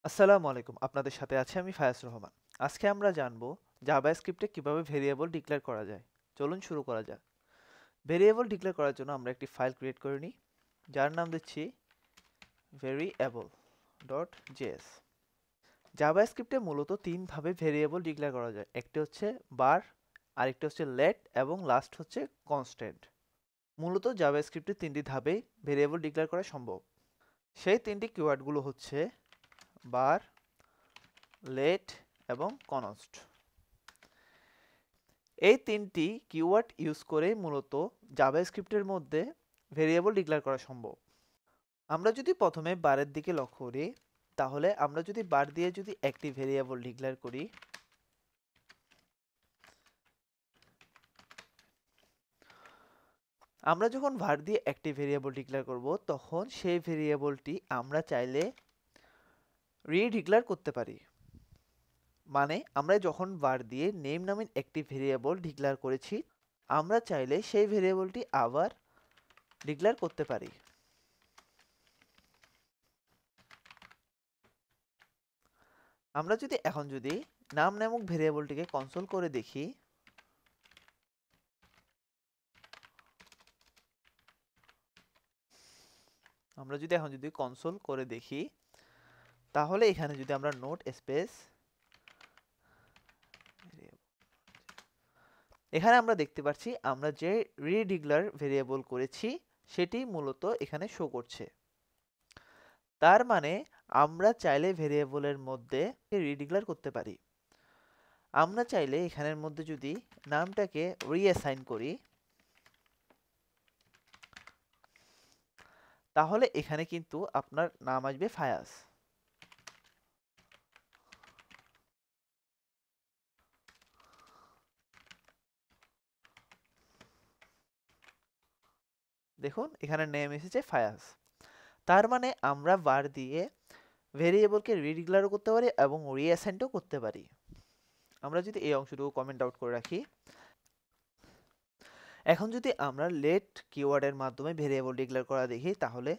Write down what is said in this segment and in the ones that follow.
আসসালামু আলাইকুম, আপনাদের সাথে আছি আমি ফায়াজ রহমান। আজকে আমরা জানবো জাভাস্ক্রিপ্টে কিভাবে ভেরিয়েবল ডিক্লেয়ার করা যায়। চলুন শুরু করা যাক। ভেরিয়েবল ডিক্লেয়ার করার জন্য আমরা একটি ফাইল ক্রিয়েট করে নিই, যার নাম দিচ্ছি variable.js। জাভাস্ক্রিপ্টে মূলত তিনভাবে ভেরিয়েবল ডিক্লেয়ার করা যায়। একটি হচ্ছে বার, আরেকটি হচ্ছে লেট এবং লাস্ট হচ্ছে কনস্ট্যান্ট। মূলত জাভাস্ক্রিপ্টে তিনটি ধাপেই ভেরিয়েবল ডিক্লেয়ার করা সম্ভব। সেই তিনটি কিওয়ার্ডগুলো হচ্ছে বার, লেট এবং কনস্ট। এই তিনটি কিওয়ার্ড ইউজ করে মূলত জাভাস্ক্রিপ্টের মধ্যে ভেরিয়েবল ডিক্লেয়ার করা সম্ভব। আমরা যদি প্রথমে বারের দিকে লক্ষ্য করি, তাহলে আমরা যদি বার দিয়ে যদি একটি ভেরিয়েবল ডিক্লেয়ার করি, আমরা যখন var দিয়ে একটি ভেরিয়েবল ডিক্লেয়ার করব, তখন সেই ভেরিয়েবলটি আমরা চাইলে রিডিক্লেয়ার করতে পারি। মানে আমরা যখন var দিয়ে নেম নামের একটি ভেরিয়েবল ডিক্লেয়ার করেছি, আমরা চাইলে সেই ভেরিয়েবলটি আবার ডিক্লেয়ার করতে পারি। আমরা যদি এখন নাম নামক ভেরিয়েবলটিকে কনসোল করে দেখি, তাহলে এখানে যদি আমরা নোট স্পেস, এখানে আমরা দেখতে পাচ্ছি আমরা যে রিডিক্লেয়ার ভেরিয়েবল করেছি সেটি মূলত এখানে শো করছে। তার মানে আমরা চাইলে ভেরিয়েবলের মধ্যে রিডিক্লেয়ার করতে পারি। আমরা চাইলে এখানের মধ্যে যদি নামটাকে রিঅ্যাসাইন করি, তাহলে এখানে কিন্তু আপনার নাম আসবে ফায়াজ। দেখুন এখানে নেম এসেছে ফায়াজ। তার মানে আমরা var দিয়ে ভেরিয়েবলকে রিডিক্লেয়ারও করতে পারি এবং রিঅ্যাসাইনও করতে পারি। আমরা যদি এই অংশটুকু কমেন্ট আউট করে রাখি, এখন যদি আমরা লেট কিওয়ার্ডের মাধ্যমে ভেরিয়েবল ডিক্লেয়ার করা দেখি, তাহলে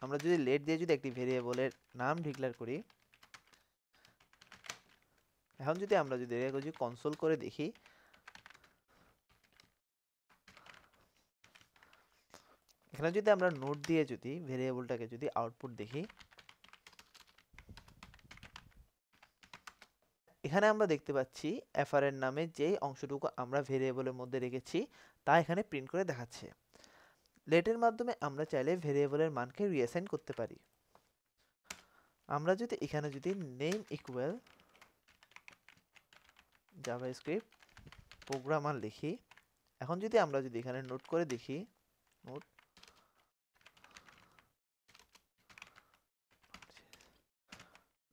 আমরা যদি লেট দিয়ে যদি একটি ভেরিয়েবলের নাম ডিক্লেয়ার করি, এখন যদি আমরা যদি কনসোল করে দেখি, এখানে যদি আমরা নোট দিয়ে যদি ভেরিয়েবলটাকে যদি আউটপুট দেখি, এখানে আমরা দেখতে পাচ্ছি fr এর নামে যেই অংশটুকু আমরা ভেরিয়েবলের মধ্যে রেখেছি তা এখানে প্রিন্ট করে দেখাচ্ছে। লেটের মাধ্যমে আমরা চাইলে ভেরিয়েবলের মানকে রিঅ্যাসাইন করতে পারি। আমরা যদি এখানে যদি নেম ইকুয়াল জাভাস্ক্রিপ্ট প্রোগ্রামার লিখি, এখন যদি আমরা যদি এখানে নোট করে দেখি, নোট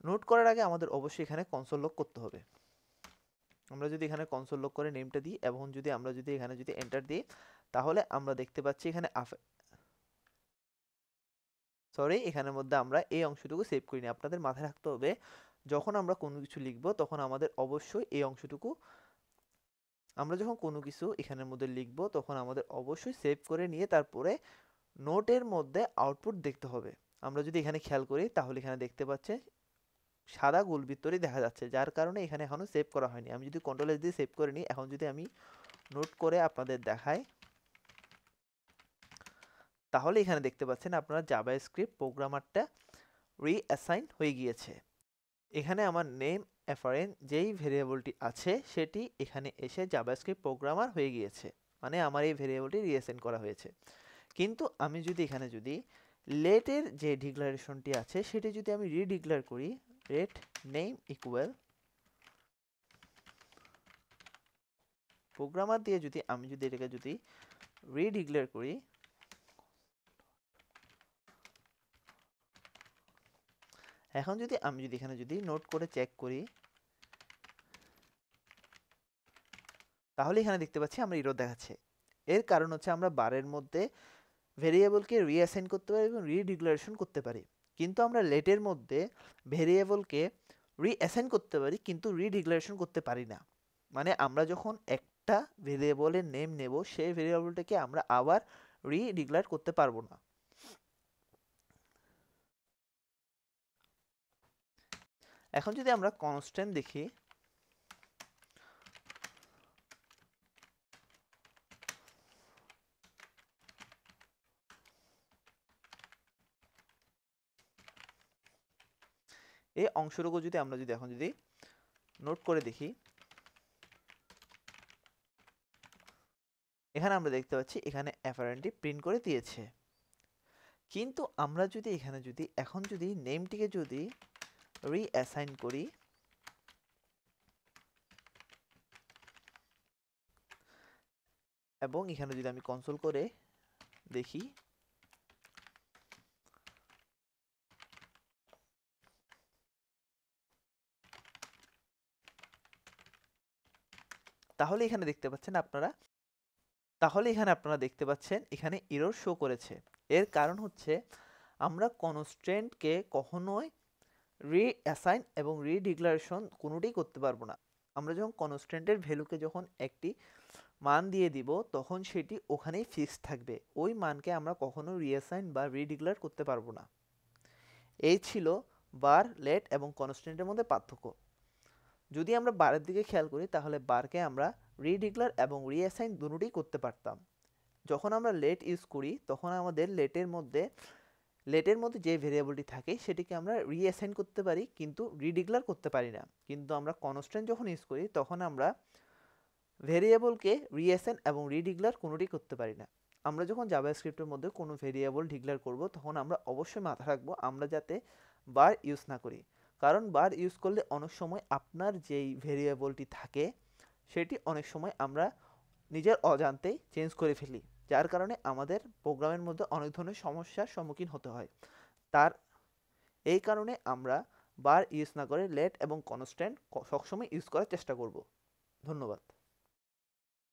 নোট করার আগে আমাদের অবশ্যই এখানে কনসোল লক করতে হবে। আমরা যদি এখানে কনসোল লক করে নেমটা দিই এবং যদি আমরা যদি এখানে যদি এন্টার দিই, তাহলে আমরা দেখতে পাচ্ছি এখানে এখানের মধ্যে আমরা এই অংশটুকু সেভ করিনি। আপনাদের মাথায় রাখতে হবে, যখন আমরা কোনো কিছু লিখব তখন আমাদের অবশ্যই এই অংশটুকু, আমরা যখন কোনো কিছু এখানের মধ্যে লিখব তখন আমাদের অবশ্যই সেভ করে নিয়ে তারপরে নোটের মধ্যে আউটপুট দেখতে হবে। আমরা যদি এখানে খেয়াল করি, তাহলে এখানে দেখতে পাচ্ছেন সাদা গোল বৃত্তই দেখা যাচ্ছে, যার কারণে এখানে এখনো সেভ করা হয়নি। আমি যদি কন্ট্রোল এস দিয়ে সেভ করে নিই, এখন যদি আমি নোট করে আপনাদের দেখাই, তাহলে এখানে দেখতে পাচ্ছেন আপনারা জাভাস্ক্রিপ্ট প্রোগ্রামারটা রিঅ্যাসাইন হয়ে গিয়েছে। এখানে আমার নেম এফআরএন যেই ভেরিয়েবলটি আছে সেটি এখানে এসে জাভাস্ক্রিপ্ট প্রোগ্রামার হয়ে গিয়েছে, মানে আমার এই ভেরিয়েবলটি রিঅ্যাসাইন করা হয়েছে। কিন্তু আমি যদি এখানে যদি লেটের যে ডিক্লারেশনটি আছে সেটি যদি আমি রিডিক্লেয়ার করি, লেট নেম ইকুয়াল প্রোগ্রামার দিয়ে যদি আমি যদি এটাকে যদি রিডিক্লেয়ার করি, এখন যদি আমি যদি এখানে যদি নোট করে চেক করি, তাহলে এখানে দেখতে পাচ্ছি আমরা এরর দেখাচ্ছে। এর কারণ হচ্ছে আমরা বারের মধ্যে ভেরিয়েবলকে রিঅ্যাসাইন করতে পারি এবং রিডিক্লারেশন করতে পারি, কিন্তু আমরা লেটের মধ্যে ভেরিয়েবলকে রিঅ্যাসাইন করতে পারি কিন্তু রিডিক্লারেশন করতে পারি না। মানে আমরা যখন একটা ভেরিয়েবলের নেম নেব, সেই ভেরিয়েবলটাকে আমরা আবার রিডিক্লেয়ার করতে পারবো না। এখন যদি আমরা কনস্ট্যান্ট দেখি, এই অংশটুকু যদি আমরা এখন যদি নোট করে দেখি, এখানে আমরা দেখতে পাচ্ছি এখানে অ্যাপারেন্টলি প্রিন্ট করে দিয়েছে। কিন্তু আমরা যদি এখানে এখন যদি নেমটিকে যদি রিঅ্যাসাইন করি, এবং এখানে যদি আমি কনসোল করে দেখি, তাহলে এখানে দেখতে পাচ্ছেন এখানে এরর শো করেছে। এর কারণ হচ্ছে আমরা কনস্ট্রেন্টকে কখনোই রিঅ্যাসাইন এবং রিডিক্লারেশন কোনোটাই করতে পারবো না। আমরা যখন কনস্ট্রেন্টের ভ্যালুকে যখন একটি মান দিয়ে দিব, তখন সেটি ওখানেই ফিক্স থাকবে। ওই মানকে আমরা কখনো রিঅ্যাসাইন বা রিডিক্লার করতে পারবো না। এই ছিল বার, লেট এবং কনস্ট্যান্টের মধ্যে পার্থক্য। যদি আমরা বারের দিকে খেয়াল করি, তাহলে বারকে আমরা রিডিক্লার এবং রিঅ্যাসাইন দুটোই করতে পারতাম। যখন আমরা লেট ইউজ করি, তখন আমাদের লেটের মধ্যে যে ভেরিয়েবলটি থাকে সেটিকে আমরা রিঅ্যাসাইন করতে পারি, কিন্তু রিডিক্লার করতে পারি না। কিন্তু আমরা কনস্ট্যান্ট যখন ইউজ করি, তখন আমরা ভেরিয়েবলকে রিঅ্যাসাইন এবং রিডিক্লার কোনোটি করতে পারি না। আমরা যখন জাভাস্ক্রিপ্টের মধ্যে কোনো ভেরিয়েবল ডিক্লেয়ার করব, তখন আমরা অবশ্যই মাথায় রাখবো আমরা যাতে বার ইউজ না করি। কারণ বার ইউজ করলে অনেক সময় আপনার যেই ভেরিয়েবলটি থাকে সেটি অনেক সময় আমরা নিজের অজান্তেই চেঞ্জ করে ফেলি, যার কারণে আমাদের প্রোগ্রামের মধ্যে অনেক ধরনের সমস্যার সম্মুখীন হতে হয়। এই কারণে আমরা বার ইউজ না করে লেট এবং কনস্ট্যান্ট সবসময় ইউজ করার চেষ্টা করব। ধন্যবাদ।